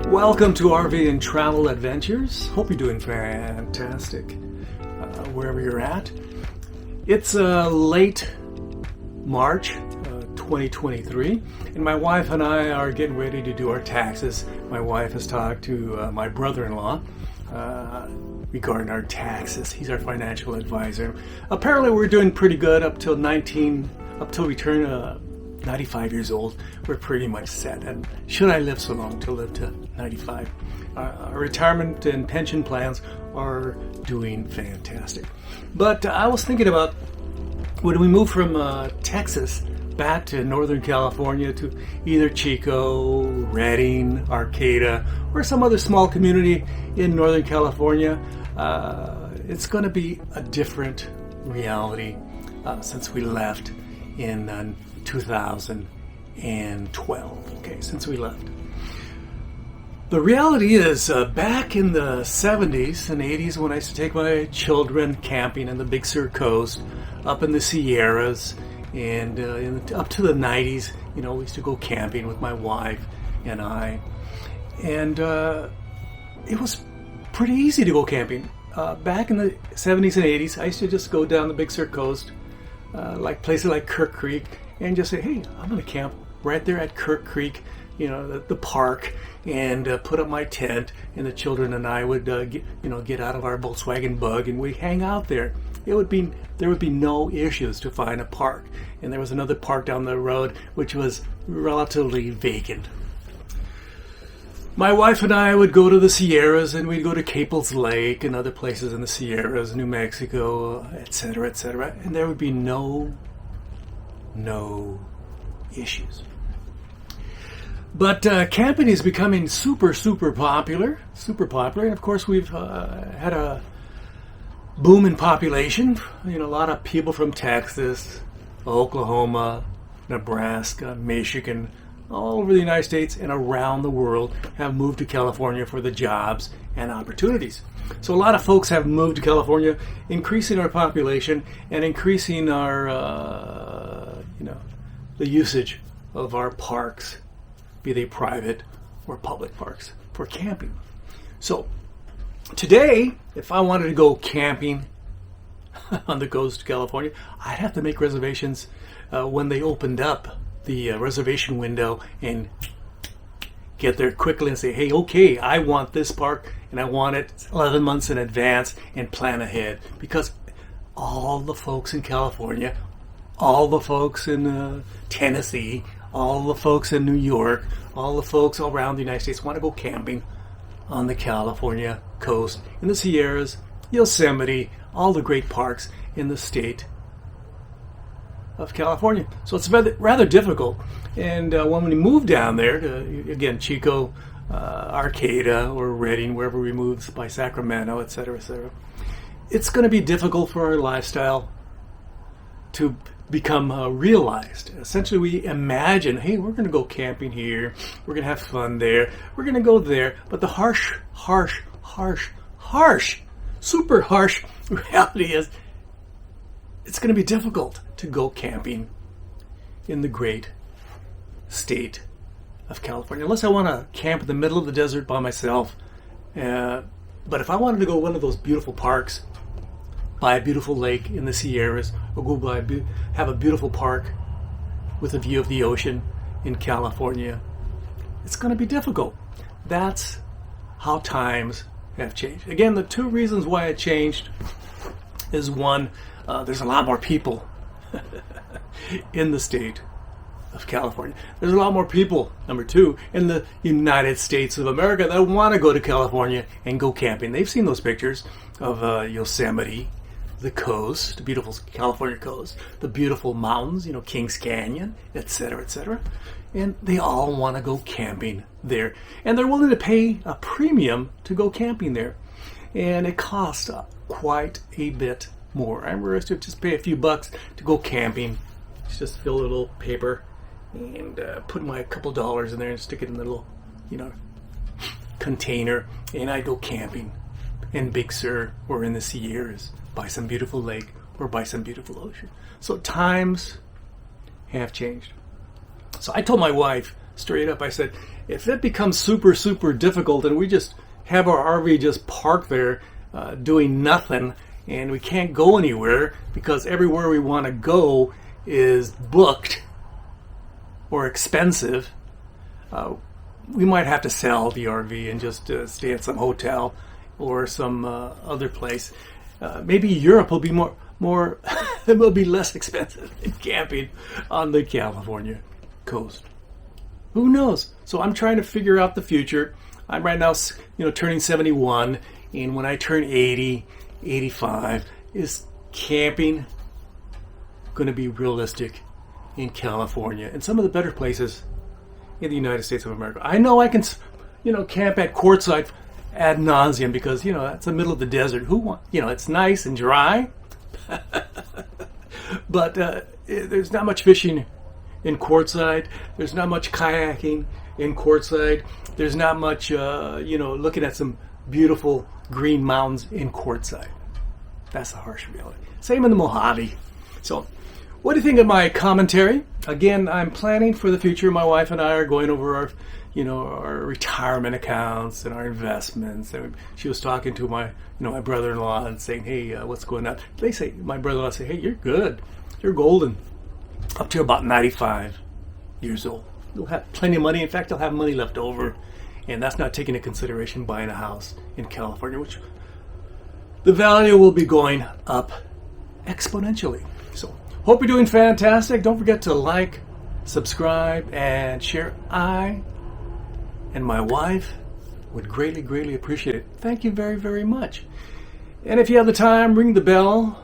Welcome to RV and Travel Adventures. Hope you're doing fantastic wherever you're at. It's late March 2023, and my wife and I are getting ready to do our taxes. My wife has talked to my brother-in-law regarding our taxes. He's our financial advisor. Apparently we're doing pretty good up till we turn 95 years old. We're pretty much set, and should I live so long to live to 95, our retirement and pension plans are doing fantastic. But I was thinking about when we moved from Texas back to Northern California, to either Chico, Redding, Arcata, or some other small community in Northern California. It's going to be a different reality since we left in 2012. Okay, since we left. The reality is, back in the 70s and 80s, when I used to take my children camping in the Big Sur Coast, up in the Sierras, and up to the 90s, we used to go camping with my wife and I. And it was pretty easy to go camping. Back in the 70s and 80s, I used to just go down the Big Sur Coast, like places like Kirk Creek, and just say, hey, I'm going to camp right there at Kirk Creek, the park, and put up my tent, and the children and I would get out of our Volkswagen Bug, and we hang out there. There would be no issues to find a park. And there was another park down the road which was relatively vacant. My wife and I would go to the Sierras, and we'd go to Caples Lake and other places in the Sierras, New Mexico, etc., and there would be no issues. But camping is becoming super popular, and of course we've had a boom in population. A lot of people from Texas, Oklahoma, Nebraska, Michigan, all over the United States and around the world have moved to California for the jobs and opportunities. So a lot of folks have moved to California, increasing our population and increasing our, the usage of our parks, be they private or public parks, for camping. So today, if I wanted to go camping on the coast of California, I'd have to make reservations when they opened up the reservation window and get there quickly and say, hey, okay, I want this park, and I want it 11 months in advance, and plan ahead. Because all the folks in California, all the folks in Tennessee, all the folks in New York, all the folks all around the United States want to go camping on the California coast, in the Sierras, Yosemite, all the great parks in the state of California. So it's rather difficult. And when we move down there to, again, Chico, Arcata, or Redding, wherever we move, by Sacramento, etc., it's going to be difficult for our lifestyle to become realized. Essentially, we imagine, hey, we're going to go camping here, we're going to have fun there, we're going to go there, but the harsh, super harsh reality is it's going to be difficult to go camping in the great state of California, unless I want to camp in the middle of the desert by myself. But if I wanted to go to one of those beautiful parks, by a beautiful lake in the Sierras, or have a beautiful park with a view of the ocean in California, it's going to be difficult. That's how times have changed. Again, the two reasons why it changed is, one, there's a lot more people in the state of California. There's a lot more people, number two, in the United States of America that want to go to California and go camping. They've seen those pictures of Yosemite, the coast, the beautiful California coast, the beautiful mountains, Kings Canyon, etc., and they all want to go camping there. And they're willing to pay a premium to go camping there. And it costs quite a bit more. I remember I used to just pay a few bucks to go camping. Just fill a little paper and put my couple dollars in there and stick it in the little, container, and I'd go camping in Big Sur or in the Sierras, by some beautiful lake or by some beautiful ocean. So times have changed. So I told my wife straight up. I said, if it becomes super, super difficult and we just have our RV just parked there doing nothing and we can't go anywhere because everywhere we want to go is booked or expensive, we might have to sell the RV and just stay at some hotel or some other place. Maybe Europe will be more it will be less expensive than camping on the California coast. Who knows? So I'm trying to figure out the future. I'm right now, turning 71, and when I turn 80, 85, is camping going to be realistic in California and some of the better places in the United States of America? I know I can, camp at Quartzsite ad nauseum because, it's the middle of the desert. Who want, it's nice and dry, but there's not much fishing in Quartzsite. There's not much kayaking in Quartzsite. There's not much, looking at some beautiful green mountains in Quartzsite. That's the harsh reality. Same in the Mojave. So, what do you think of my commentary? Again, I'm planning for the future. My wife and I are going over our retirement accounts and our investments. And she was talking to my brother-in-law and saying, "Hey, what's going on?" My brother-in-law say, "Hey, you're good. You're golden up to about 95 years old. You'll have plenty of money. In fact, you'll have money left over." And that's not taking into consideration buying a house in California, which the value will be going up exponentially. So, hope you're doing fantastic. Don't forget to like, subscribe, and share. I and my wife would greatly, greatly appreciate it. Thank you very, very much. And if you have the time, ring the bell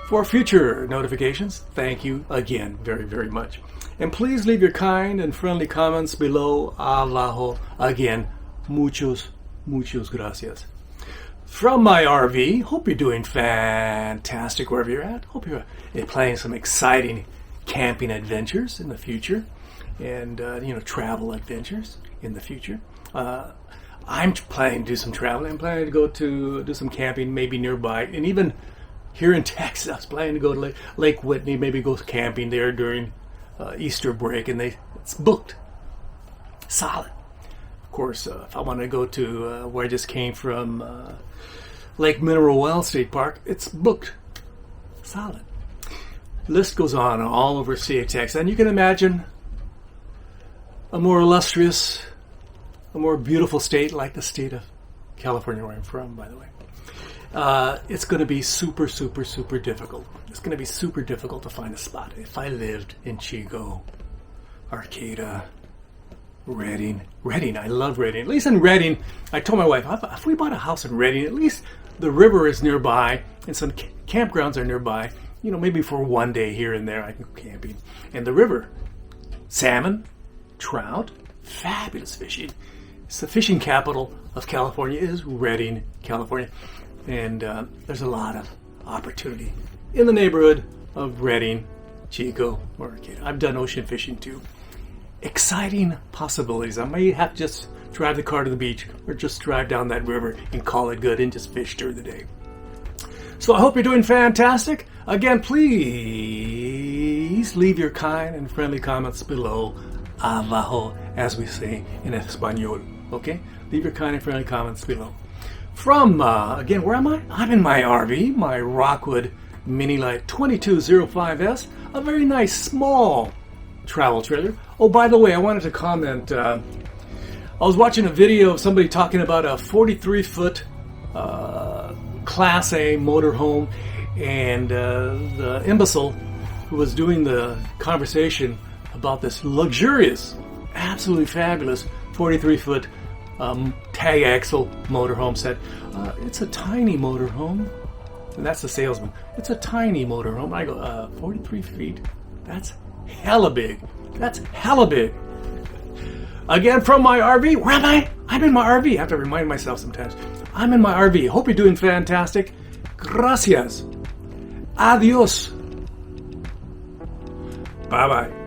for future notifications. Thank you again very, very much. And please leave your kind and friendly comments below. Abajo. Again, muchos gracias. From my RV, hope you're doing fantastic wherever you're at. Hope you're planning some exciting camping adventures in the future and, travel adventures in the future. I'm planning to do some traveling. I'm planning to go to do some camping maybe nearby. And even here in Texas, I was planning to go to Lake Whitney, maybe go camping there during Easter break, and it's booked. Solid. Of course, if I want to go to where I just came from, Lake Mineral Well State Park, it's booked. Solid. List goes on all over CATX, and you can imagine a more illustrious, a more beautiful state like the state of California, where I'm from, by the way. It's going to be super, super, super difficult. It's going to be super difficult to find a spot. If I lived in Chico, Arcata, Redding, I love Redding. At least in Redding, I told my wife, if we bought a house in Redding, at least the river is nearby and some campgrounds are nearby. Maybe for one day here and there I can go camping. And the river, salmon, trout, fabulous fishing. It's the fishing capital of California is Redding, California. And there's a lot of opportunity in the neighborhood of Redding, Chico, or Arcata. I've done ocean fishing too. Exciting possibilities. I may have to just drive the car to the beach or just drive down that river and call it good and just fish during the day. So I hope you're doing fantastic. Again, please leave your kind and friendly comments below. Abajo, as we say in Espanol. Okay? Leave your kind and friendly comments below. From, again, where am I? I'm in my RV, my Rockwood Mini Light 2205S, a very nice small travel trailer. Oh, by the way, I wanted to comment, I was watching a video of somebody talking about a 43-foot Class A motorhome, and the imbecile who was doing the conversation about this luxurious, absolutely fabulous 43-foot tag axle motorhome said, it's a tiny motorhome. And that's the salesman. It's a tiny motorhome. I go, 43 feet? That's hella big. That's hella big. Again, from my RV. Where am I? I'm in my RV. I have to remind myself sometimes. I'm in my RV. Hope you're doing fantastic. Gracias. Adios. Bye-bye.